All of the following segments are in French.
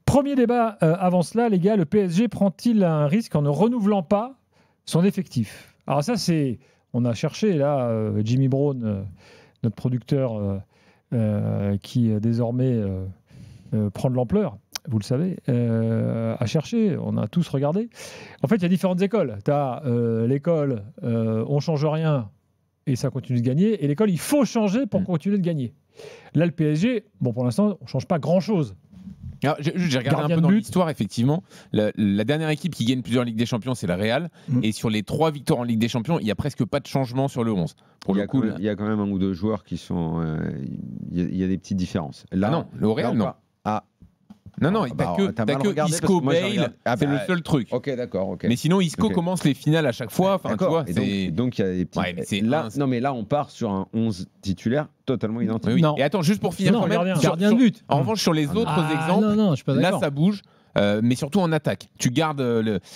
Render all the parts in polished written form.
Premier débat avant cela, les gars, le PSG prend-il un risque en ne renouvelant pas son effectif? Alors ça, on a cherché là, Jimmy Brown, notre producteur, qui désormais prend de l'ampleur, vous le savez, à chercher. On a tous regardé. En fait, il y a différentes écoles. Tu as l'école on change rien et ça continue de gagner, et l'école il faut changer pour continuer de gagner. Là, le PSG, bon, pour l'instant, on ne change pas grand-chose. Alors, j'ai regardé Gardien un peu de dans but. l'histoire, effectivement. La dernière équipe qui gagne plusieurs Ligues des Champions, c'est la Real. Et sur les 3 victoires en Ligue des Champions, il n'y a presque pas de changement sur le 11. Pour le coup, il y a quand même un ou deux joueurs qui sont. Il y a des petites différences. Là, non, le Real, non. Non, t'as que Isco, Bale, c'est le seul truc. Ok, d'accord. Mais sinon, Isco commence les finales à chaque fois. Enfin, tu vois, donc il y a des petits. Là, on part sur un 11 titulaire totalement identique. Oui. Et attends, juste pour finir, gardien de but. En revanche, sur les autres exemples, je suis pas là, d'accord. ça bouge. Mais surtout en attaque. Tu gardes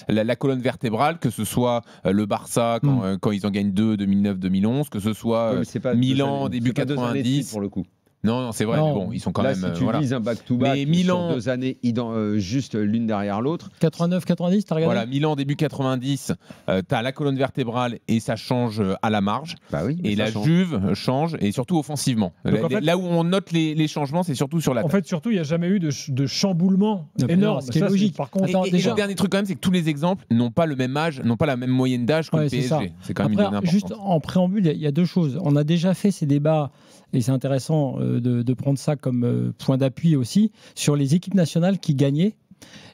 la colonne vertébrale, que ce soit le Barça quand ils en gagnent 2, 2009-2011, que ce soit Milan début 90. Pour le coup. Non, c'est vrai, mais bon, ils sont quand là, même. Si tu vises un back-to-back mais Milan, sur 2 années, juste l'une derrière l'autre. 89-90, t'as regardé? Voilà, Milan début 90, t'as la colonne vertébrale et ça change à la marge. Bah oui, et la Juve change, et surtout offensivement. Là où on note les changements, c'est surtout sur l'attaque. En fait, surtout, il n'y a jamais eu de chamboulement énorme. Ce qui est logique. Par contre, et le dernier truc, quand même, c'est que tous les exemples n'ont pas le même âge, n'ont pas la même moyenne d'âge que le PSG. C'est quand même une donnée importante. Juste en préambule, il y a deux choses. On a déjà fait ces débats. Et c'est intéressant de prendre ça comme point d'appui aussi sur les équipes nationales qui gagnaient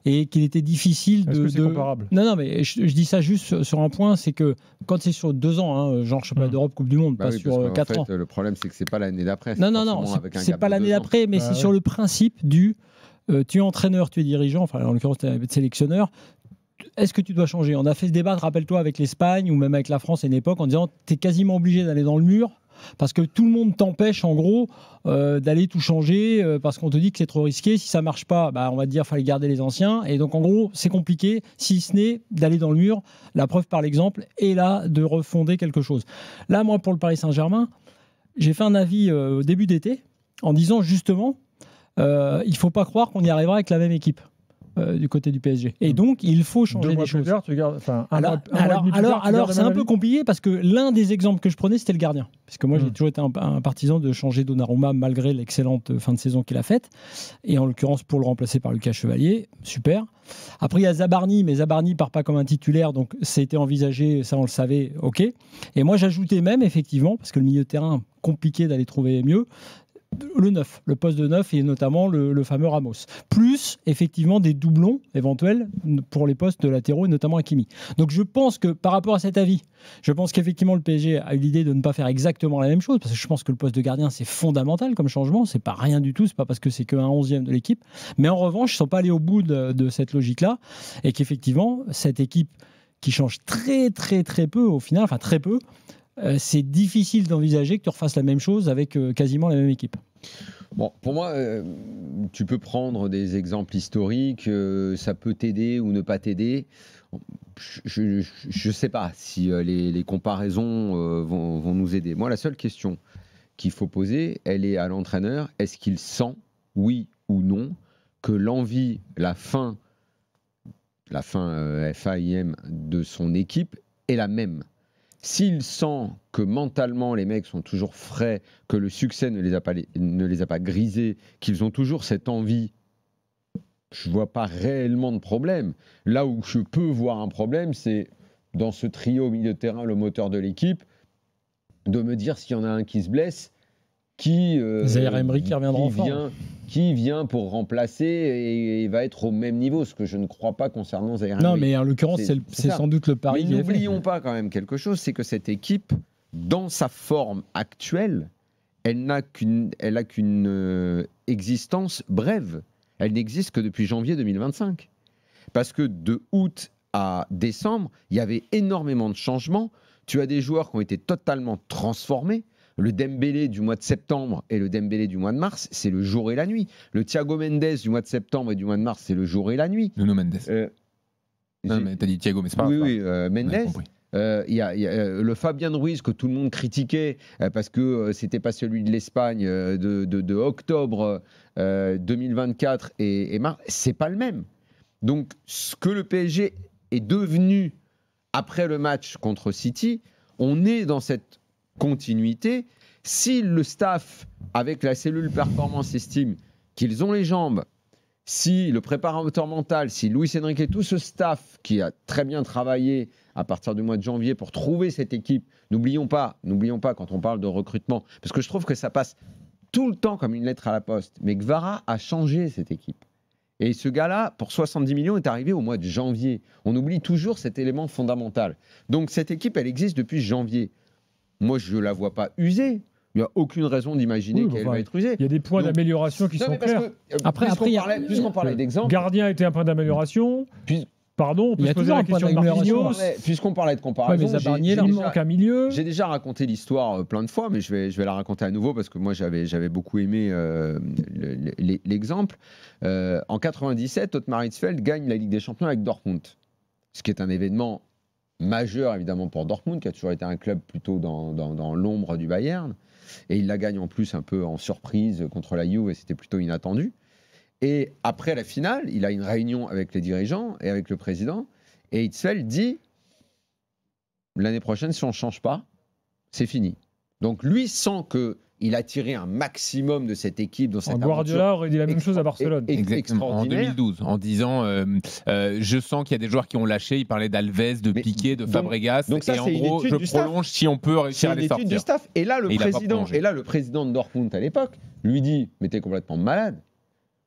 et qu'il était difficile Est-ce que c'est comparable? Non, mais je dis ça juste sur un point, c'est que quand c'est sur 2 ans, genre championnat d'Europe, Coupe du Monde, pas sur 4 ans. Le problème, c'est que c'est pas l'année d'après. Non, c'est pas l'année d'après, mais c'est sur le principe du tu es entraîneur, tu es dirigeant, enfin en l'occurrence tu es sélectionneur. Est-ce que tu dois changer? On a fait ce débat, rappelle-toi, avec l'Espagne ou même avec la France à une époque en disant tu es quasiment obligé d'aller dans le mur. Parce que tout le monde t'empêche en gros d'aller tout changer parce qu'on te dit que c'est trop risqué. Si ça marche pas, on va te dire qu'il fallait garder les anciens. Et donc en gros, c'est compliqué, si ce n'est d'aller dans le mur. La preuve par l'exemple est là de refonder quelque chose. Là, moi, pour le Paris Saint-Germain, j'ai fait un avis au début d'été en disant justement il ne faut pas croire qu'on y arrivera avec la même équipe. Du côté du PSG. Et donc, il faut changer les choses. Alors, c'est un peu compliqué parce que l'un des exemples que je prenais, c'était le gardien. Parce que moi, j'ai toujours été un partisan de changer Donnarumma malgré l'excellente fin de saison qu'il a faite. Et en l'occurrence, pour le remplacer par Lucas Chevalier, super. Après, il y a Zabarni, mais Zabarni ne part pas comme un titulaire, donc ça a été envisagé, ça on le savait, ok. Et moi, j'ajoutais même, effectivement, parce que le milieu de terrain, compliqué d'aller trouver mieux, le 9, le poste de 9 et notamment le fameux Ramos. Plus effectivement des doublons éventuels pour les postes de latéraux et notamment Hakimi. Donc je pense que par rapport à cet avis, je pense qu'effectivement le PSG a eu l'idée de ne pas faire exactement la même chose parce que je pense que le poste de gardien c'est fondamental comme changement, c'est pas rien du tout, c'est pas parce que c'est qu'un 11e de l'équipe, mais en revanche ils sont pas allés au bout de cette logique-là et qu'effectivement cette équipe qui change très très très peu au final, enfin très peu, c'est difficile d'envisager que tu refasses la même chose avec quasiment la même équipe. Bon, pour moi, tu peux prendre des exemples historiques, ça peut t'aider ou ne pas t'aider. Je ne sais pas si les comparaisons vont nous aider. Moi, la seule question qu'il faut poser, elle est à l'entraîneur. Est-ce qu'il sent, oui ou non, que l'envie, la fin FAIM de son équipe est la même? S'il sent que mentalement les mecs sont toujours frais, que le succès ne les a pas grisés, qu'ils ont toujours cette envie, je ne vois pas réellement de problème. Là où je peux voir un problème, c'est dans ce trio au milieu de terrain, le moteur de l'équipe, de me dire s'il y en a un qui se blesse, Zaïre Emery qui reviendra en forme. Qui vient pour remplacer et va être au même niveau, ce que je ne crois pas concernant Zaïre Emery. Non, mais en l'occurrune, c'est sans doute le pari. Mais n'oublions pas quand même quelque chose, c'est que cette équipe, dans sa forme actuelle, elle n'a qu'une existence brève. Elle n'existe que depuis janvier 2025. Parce que de août à décembre, il y avait énormément de changements. Tu as des joueurs qui ont été totalement transformés. Le Dembélé du mois de septembre et le Dembélé du mois de mars, c'est le jour et la nuit. Le Thiago Mendes du mois de septembre et du mois de mars, c'est le jour et la nuit. Nuno Mendes. Non, mais t'as dit Thiago, mais c'est pas grave. Oui, Mendes. Il y a le Fabien Ruiz que tout le monde critiquait parce que c'était pas celui de l'Espagne de octobre 2024 et mars, c'est pas le même. Donc ce que le PSG est devenu après le match contre City, on est dans cette continuité. Si le staff avec la cellule performance estime qu'ils ont les jambes, si le préparateur mental, si Luis Enrique et tout ce staff qui a très bien travaillé à partir du mois de janvier pour trouver cette équipe, n'oublions pas quand on parle de recrutement, parce que je trouve que ça passe tout le temps comme une lettre à la poste, mais Kvara a changé cette équipe. Et ce gars-là, pour 70 millions, est arrivé au mois de janvier. On oublie toujours cet élément fondamental. Donc cette équipe, elle existe depuis janvier. Moi, je ne la vois pas usée. Il n'y a aucune raison d'imaginer qu'elle va être usée. Il y a des points d'amélioration qui sont clairs. Puisqu'on parlait d'exemple. Gardien a été un point d'amélioration. Pardon, on peut se poser la question de Marquinhos. Puisqu'on parlait de comparaison, il manque un milieu. J'ai déjà raconté l'histoire plein de fois, mais je vais la raconter à nouveau parce que moi j'avais beaucoup aimé l'exemple. En 97, Otmar Hitzfeld gagne la Ligue des Champions avec Dortmund, ce qui est un événement majeur évidemment pour Dortmund, qui a toujours été un club plutôt dans l'ombre du Bayern. Et il la gagne en plus un peu en surprise contre la Juve, et c'était plutôt inattendu. Et après la finale, il a une réunion avec les dirigeants et avec le président, et Hitzfeld dit l'année prochaine, si on ne change pas, c'est fini. Donc lui sent qu'il a tiré un maximum de cette équipe. Dans cette Guardiola aurait dit la même chose à Barcelone. Exactement, en 2012, en disant je sens qu'il y a des joueurs qui ont lâché. Il parlait d'Alves, de Piqué, de Fabregas. Donc ça, et en gros, je prolonge si on peut réussir à les sortir. Du staff. Et là, le président de Dortmund à l'époque lui dit mais t'es complètement malade.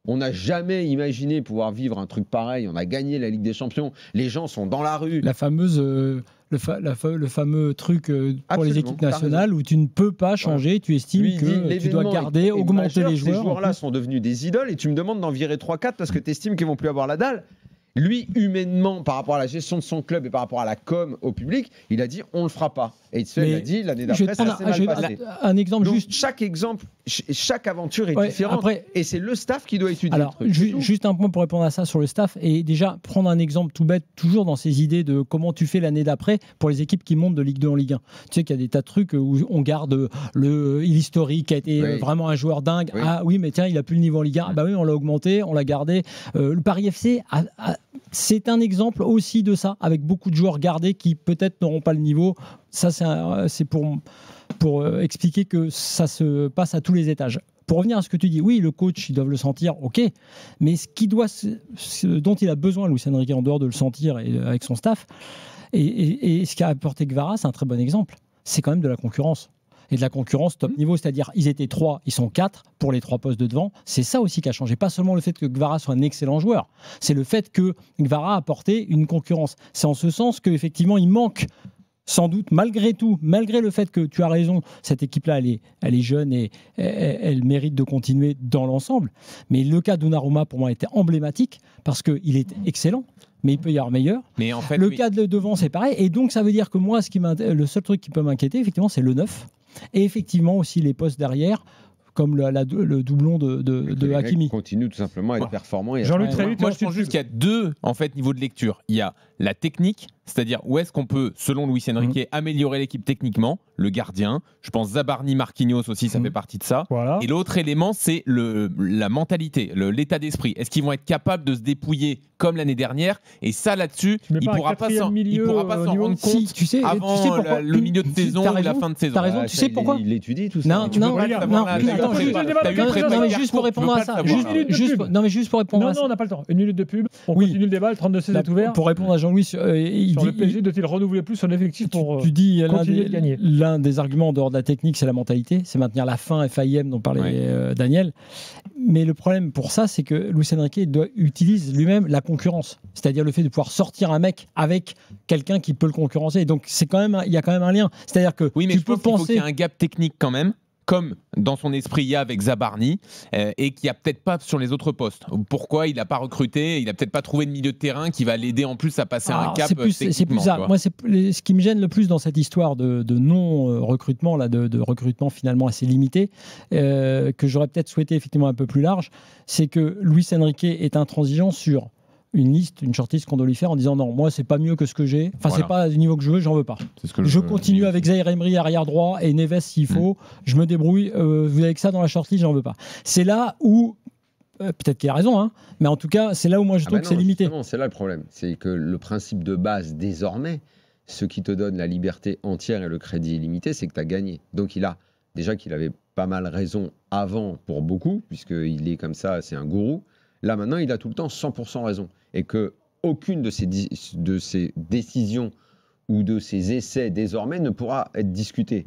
On n'a jamais imaginé pouvoir vivre un truc pareil. On a gagné la Ligue des Champions. Les gens sont dans la rue. La fameuse, le fameux truc pour les équipes nationales où tu ne peux pas changer. Tu estimes que tu dois garder, augmenter les joueurs. Ces joueurs-là sont devenus des idoles et tu me demandes d'en virer 3-4 parce que tu estimes qu'ils ne vont plus avoir la dalle. Lui, humainement, par rapport à la gestion de son club et par rapport à la com au public, il a dit on ne le fera pas. Et Hitzfeld a dit l'année d'après, ça s'est mal passé. Un exemple donc, juste. Chaque aventure est différente. Après, et c'est le staff qui doit étudier le truc. Juste un point pour répondre à ça sur le staff. Et déjà, prendre un exemple tout bête, toujours dans ces idées de comment tu fais l'année d'après pour les équipes qui montent de Ligue 2 en Ligue 1. Tu sais qu'il y a des tas de trucs où on garde l'historique qui a été vraiment un joueur dingue. Oui. Ah oui, mais tiens, il n'a plus le niveau en Ligue 1. Ah bah oui, on l'a augmenté, on l'a gardé. Le Paris FC c'est un exemple aussi de ça, avec beaucoup de joueurs gardés qui peut-être n'auront pas le niveau. Ça, c'est pour expliquer que ça se passe à tous les étages. Pour revenir à ce que tu dis, oui, le coach, ils doivent le sentir, ok, mais ce dont il a besoin, Luis Enrique, en dehors de le sentir et avec son staff, et ce qu'a apporté Kvara, c'est un très bon exemple. C'est quand même de la concurrence. Et de la concurrence top niveau, c'est-à-dire ils étaient 3, ils sont 4 pour les 3 postes de devant. C'est ça aussi qui a changé. Pas seulement le fait que Kvara soit un excellent joueur, c'est le fait que Kvara a apporté une concurrence. C'est en ce sens qu'effectivement, il manque sans doute, malgré tout, malgré le fait que tu as raison, cette équipe-là, elle est jeune et elle mérite de continuer dans l'ensemble. Mais le cas de Donnarumma, pour moi, était emblématique parce qu'il est excellent. Mais il peut y avoir meilleur. Mais en fait, le cas de devant, c'est pareil. Et donc, ça veut dire que moi, le seul truc qui peut m'inquiéter, effectivement, c'est le 9. Et effectivement, aussi les postes derrière, comme le doublon de Hakimi. Continue tout simplement à être performant. Jean-Luc, très vite. Moi, je pense juste qu'il y a 2 niveaux de lecture. Il y a la technique, c'est-à-dire où est-ce qu'on peut, selon Luis Enrique, améliorer l'équipe techniquement, le gardien. Je pense Zabarni, Marquinhos aussi, ça fait partie de ça. Voilà. Et l'autre élément, c'est la mentalité, l'état d'esprit. Est-ce qu'ils vont être capables de se dépouiller comme l'année dernière? Et ça, là-dessus, il ne pourra pas s'en rendre compte avant le milieu de saison ou la fin de saison. T'as raison, tu sais pourquoi? Il étudie tout ça. Non, juste pour répondre à ça. Juste pour répondre à ça. Non, on n'a pas le temps. Une minute de pub. On continue le débat. Le 32-16 est ouvert. Pour répondre à Jean-Louis, le PSG doit-il renouveler plus son effectif pour continuer de gagner? L'un des arguments en dehors de la technique, c'est la mentalité, c'est maintenir la faim FIM dont parlait Daniel. Mais le problème pour ça, c'est que Luis Enrique utilise lui-même la concurrence, c'est-à-dire le fait de pouvoir sortir un mec avec quelqu'un qui peut le concurrencer. Donc il y a quand même un lien. C'est-à-dire que tu peux penser qu'il faut qu'il y ait un gap technique quand même. Comme dans son esprit il y a avec Zabarni et qu'il n'y a peut-être pas sur les autres postes. Pourquoi il n'a pas recruté? Il n'a peut-être pas trouvé de milieu de terrain qui va l'aider en plus à passer un cap. C'est plus ça. Moi, ce qui me gêne le plus dans cette histoire de non-recrutement, de recrutement finalement assez limité, que j'aurais peut-être souhaité effectivement un peu plus large, c'est que Luis Enrique est intransigeant sur une shortlist qu'on doit lui faire en disant non, moi c'est pas mieux que ce que j'ai. Enfin, c'est pas du niveau que je veux, j'en veux pas. Je continue avec Zaïre Emery arrière droit et Neves s'il faut. Je me débrouille. Vous avez que ça dans la shortlist, j'en veux pas. C'est là où peut-être qu'il a raison, hein, mais en tout cas, c'est là où moi je trouve que c'est limité. C'est là le problème. C'est que le principe de base, désormais, ce qui te donne la liberté entière et le crédit illimité, c'est que tu as gagné. Donc il a, déjà qu'il avait pas mal raison avant pour beaucoup, puisqu'il est comme ça, c'est un gourou. Là maintenant, il a tout le temps 100% raison. Et qu'aucune de ses décisions ou de ses essais désormais ne pourra être discutée.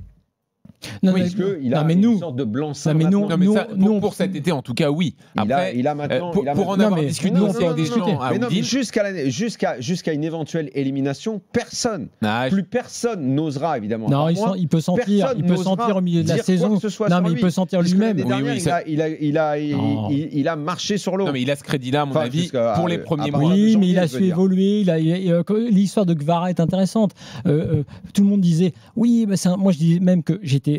Non, parce qu'il a une sorte de blanc-seing. Pour cet été, en tout cas, oui. Après, il a maintenant. Pour en avoir discuté, jusqu'à une éventuelle élimination, plus personne n'osera, évidemment. Non, il peut sentir au milieu de la saison. Non, mais il peut sentir lui-même. Il a marché sur l'eau. Non, mais il a ce crédit-là, à mon avis, pour les premiers mois. Oui, mais il a su évoluer. L'histoire de Guevara est intéressante. Tout le monde disait, oui, moi je disais même que j'étais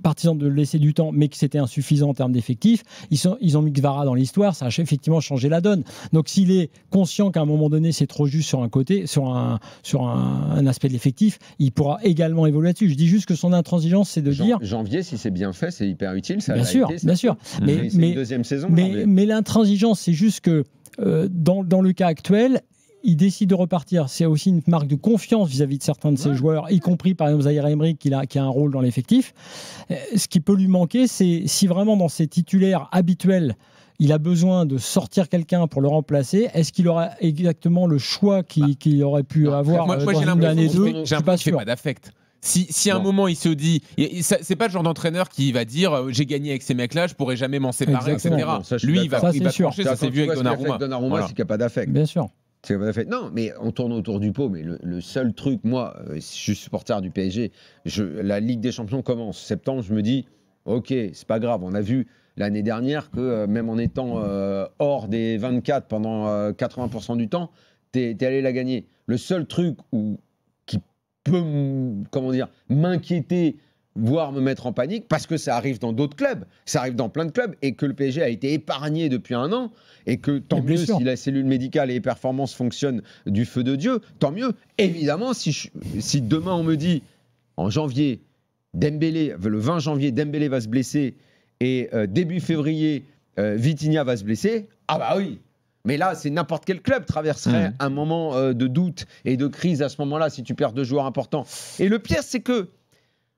partisan de laisser du temps, mais que c'était insuffisant en termes d'effectifs. Ils ont mis Guevara dans l'histoire, ça a effectivement changé la donne. Donc s'il est conscient qu'à un moment donné c'est trop juste sur un côté, sur un aspect de l'effectif, il pourra également évoluer là-dessus. Je dis juste que son intransigeance, c'est de dire janvier, si c'est bien fait, c'est hyper utile. Ça bien sûr. Mais c'est une deuxième saison. Mais l'intransigeance, c'est juste que dans le cas actuel, il décide de repartir. C'est aussi une marque de confiance vis-à-vis de certains de ses joueurs, y compris par exemple Zaïre Emery qui a un rôle dans l'effectif. Ce qui peut lui manquer, c'est si vraiment dans ses titulaires habituels, il a besoin de sortir quelqu'un pour le remplacer, est-ce qu'il aura exactement le choix qu'il aurait pu avoir moi, dans j'ai une année deux? J'ai l'impression qu'il fait pas d'affect. Si à un moment il se dit, c'est pas le genre d'entraîneur qui va dire j'ai gagné avec ces mecs-là, je pourrais jamais m'en séparer, etc. Lui, il va trancher, ça s'est vu avec Donnarumma. Donnarumma, c'est qu'il n'y a pas d'affect. Bien sûr. Non, mais on tourne autour du pot. Mais le seul truc, moi, je suis supporter du PSG. La Ligue des Champions commence septembre. Je me dis, ok, c'est pas grave. On a vu l'année dernière que même en étant hors des 24 pendant 80% du temps, t'es allé la gagner. Le seul truc qui peut, m'inquiéter, voire me mettre en panique, parce que ça arrive dans d'autres clubs, ça arrive dans plein de clubs, et que le PSG a été épargné depuis un an, et que tant mieux si la cellule médicale et les performances fonctionnent du feu de Dieu, tant mieux. Évidemment, si demain on me dit, en janvier, le 20 janvier, Dembélé va se blesser, et début février, Vitinha va se blesser, ah bah oui. Mais là, c'est n'importe quel club traverserait un moment de doute et de crise à ce moment-là, si tu perds 2 joueurs importants. Et le pire, c'est que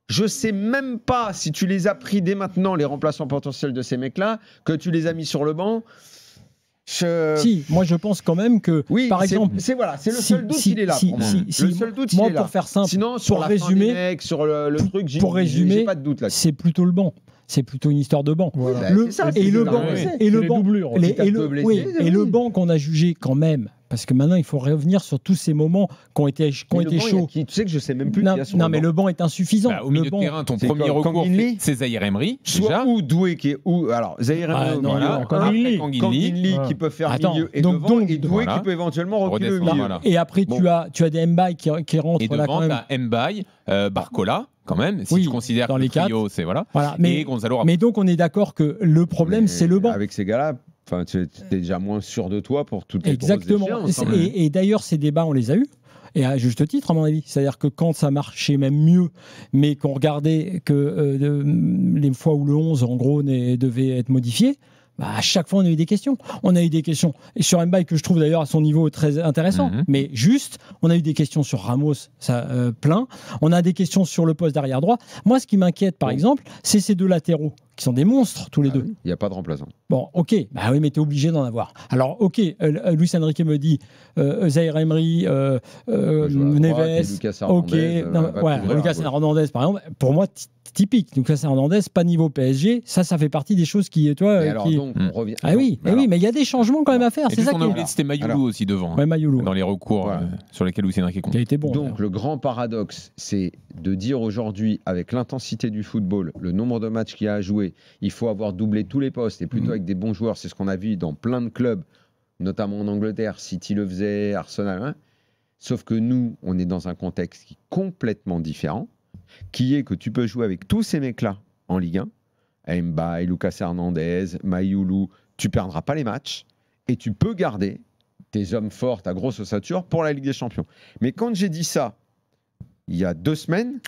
je sais même pas si tu les as pris dès maintenant, les remplaçants potentiels de ces mecs-là, que tu les as mis sur le banc. Si, moi je pense quand même que, par exemple, c'est le seul doute qu'il est là pour moi. Le seul doute, moi, il est là. Pour faire simple, sinon sur la résumer, fin des mecs, sur le truc, j'ai pas de doute là. C'est plutôt le banc. C'est plutôt une histoire de banc. Voilà. Le banc qu'on a jugé quand même. Parce que maintenant, il faut revenir sur tous ces moments qui ont été chauds. Tu sais que je sais même plus. Non, mais le banc est insuffisant. Au milieu de terrain, ton premier recours, c'est Zaïre Emery. Soit ou Doué qui est alors Zaïre Emery, Kanguinli qui peut faire milieu et devant, et Doué qui peut éventuellement reculer au milieu. Et après, tu as des Mbaye qui rentrent. Et devant, tu as Mbaye, Barcola. Quand même, si tu considères que le trio, c'est voilà. Et Gonzalo Ramos. Mais donc, on est d'accord que le problème, c'est le banc. Avec ces gars-là, tu es déjà moins sûr de toi pour toutes les exactement. grosses échéances. Et d'ailleurs, ces débats, on les a eus. Et à juste titre, à mon avis. C'est-à-dire que quand ça marchait même mieux, mais qu'on regardait que les fois où le 11, en gros, devait être modifié, à chaque fois, on a eu des questions. On a eu des questions et sur Mbaye, que je trouve d'ailleurs à son niveau très intéressant. Mais juste, on a eu des questions sur Ramos, ça plein. On a des questions sur le poste d'arrière droit. Moi, ce qui m'inquiète, par exemple, c'est ces 2 latéraux qui sont des monstres tous les deux. Il n'y a pas de remplaçant. Bon, ok, oui, mais tu es obligé d'en avoir. Alors, ok, Luis Enrique me dit Zaïre Emery, Neves, ok, Lucas Hernandez, par exemple, pour moi, typique. Lucas Hernandez, pas niveau PSG, ça fait partie des choses qui, toi. Donc, on revient. Oui, mais il y a des changements quand même à faire. C'est ça qu'on a oublié, c'était Mayoulou aussi devant. Mayoulou. Dans les recours sur lesquels Luis Enrique compte. Il a été bon. Donc, le grand paradoxe, c'est de dire aujourd'hui, avec l'intensité du football, le nombre de matchs qu'il y a à jouer, il faut avoir doublé tous les postes et plutôt avec des bons joueurs. C'est ce qu'on a vu dans plein de clubs, notamment en Angleterre. City le faisait, Arsenal. Sauf que nous, on est dans un contexte qui est complètement différent, qui est que tu peux jouer avec tous ces mecs-là en Ligue 1, Mbaye, Lucas Hernandez, Mayoulou, tu ne perdras pas les matchs et tu peux garder tes hommes forts, ta grosse ossature pour la Ligue des Champions. Mais quand j'ai dit ça, il y a 2 semaines,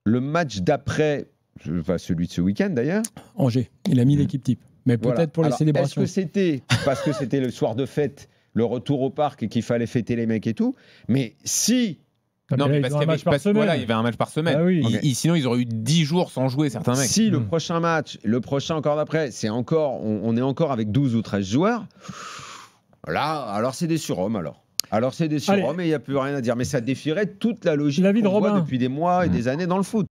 le match d'après, celui de ce week-end d'ailleurs. Angers, il a mis l'équipe type. Mais peut-être pour les célébrations. Est-ce que c'était parce que c'était le soir de fête, le retour au parc et qu'il fallait fêter les mecs et tout? Mais si... Non, mais parce qu'il y avait un match par semaine. Ah oui. Sinon, ils auraient eu 10 jours sans jouer, certains mecs. Si le prochain match, le prochain encore d'après, on est encore avec 12 ou 13 joueurs, là, alors c'est des surhommes alors. Alors c'est des surhommes et il n'y a plus rien à dire. Mais ça défierait toute la logique qu'on voit depuis des mois et des années dans le foot.